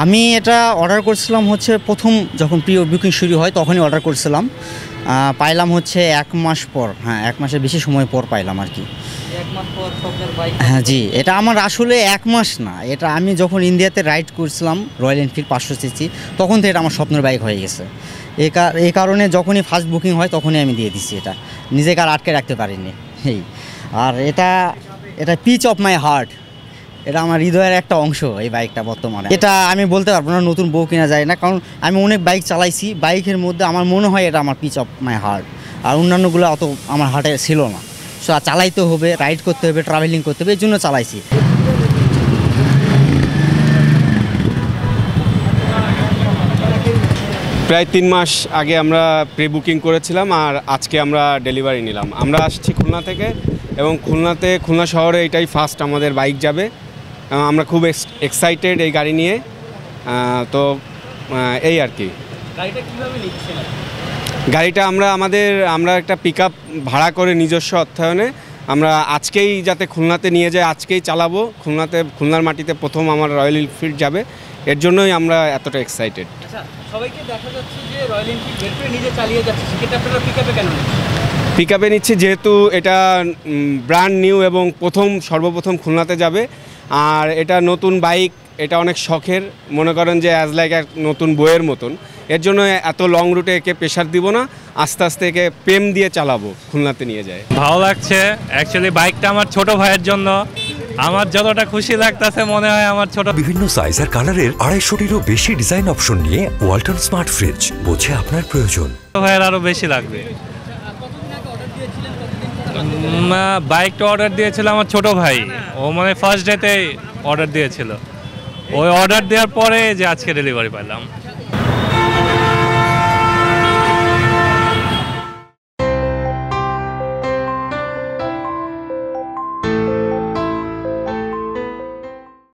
আমি এটা অর্ডার করছিলাম হচ্ছে প্রথম যখন প্রি বুকিং শুরু হয় তখনই অর্ডার করছিলাম। পাইলাম হচ্ছে 1 মাস পর, হ্যাঁ 1 মাসের বেশি সময় পর পাইলাম আর কি। 1 মাস পর স্বপ্নের বাইক? হ্যাঁ জি, এটা আমার আসলে 1 মাস না, এটা আমি যখন ইন্ডিয়াতে রাইড করছিলাম রয়্যাল এনফিল্ড 500 সিসি, তখন থেকে এটা আমার স্বপ্নের বাইক হয়ে গেছে। এই কারণে যখনই ফার্স্ট বুকিং হয় তখনই আমি দিয়ে দিচ্ছি, এটা নিজেকে আর আটকে রাখতে পারিনি। এই আর এটা পিচ অফ মাই হার্ট, এটা আমার হৃদয়ের একটা অংশ এই বাইকটা বর্তমানে। এটা আমি বলতে পারবো না নতুন বউ কিনা যায় না, কারণ আমি অনেক বাইক চালাইছি, বাইকের মধ্যে আমার মনে হয় এটা আমার পিচ অফ মাই হার্ট। আর অন্যান্যগুলো অত আমার হার্টে ছিল না, সো চালাইতে হবে, রাইড করতে হবে, ট্রাভেলিং করতে হবে, এই জন্য চালাইছি। প্রায় 3 মাস আগে আমরা প্রি বুকিং করেছিলাম আর আজকে আমরা ডেলিভারি নিলাম। আমরা আসছি খুলনা থেকে এবং খুলনা শহরে এটাই ফার্স্ট আমাদের বাইক যাবে। আমরা খুব এক্সাইটেড এই গাড়ি নিয়ে। তো এই আর কি। গাড়িটা কীভাবে নিচ্ছেন? গাড়িটা আমরা একটা পিকআপ ভাড়া করে নিজস্ব অর্থায়নে আমরা আজকেই যাতে খুলনাতে নিয়ে যাই, আজকেই চালাবো। খুলনার মাটিতে প্রথম আমার রয়্যাল এনফিল্ড যাবে, এর জন্যই আমরা এতটা এক্সাইটেড। আচ্ছা, সবাইকে দেখা যাচ্ছে যে রয়্যাল এনফিল্ড বের করে নিজে চালিয়ে যাচ্ছে, সেক্ষেত্রে আপনারা পিকআপে কেন নিচ্ছেন? পিকআপে নিচ্ছি যেহেতু এটা ব্র্যান্ড নিউ এবং সর্বপ্রথম খুলনাতে যাবে। আর এটা নতুন বাইক, এটা অনেক শখের, মনে করেন যে অ্যাজ লাইক এক নতুন বইয়ের মতন। এর জন্য এত লং রুটে একে প্রেশার দিব না, আস্তে আস্তে একে প্রেম দিয়ে চালাবো, খুলনাতে নিয়ে যায়। ভালো লাগছে। অ্যাকচুয়ালি বাইকটা আমার ছোট ভাইয়ের জন্য, আমার যতটা খুশি লাগতেছে মনে হয় আমার ছোট। বিভিন্ন সাইজ আর কালারের 250-টিরও বেশি ডিজাইন অপশন নিয়ে ওয়ালটন স্মার্ট ফ্রিজ, বোঝে আপনার প্রয়োজন। ভাইয়ের আরো বেশি লাগবে। বাইকটা অর্ডার দিয়েছিল আমার ছোট ভাই, ও মানে ফার্স্ট ডেতে অর্ডার দিয়েছিল। ওই অর্ডার দেওয়ার পরে যে আজকে ডেলিভারি পাইলাম।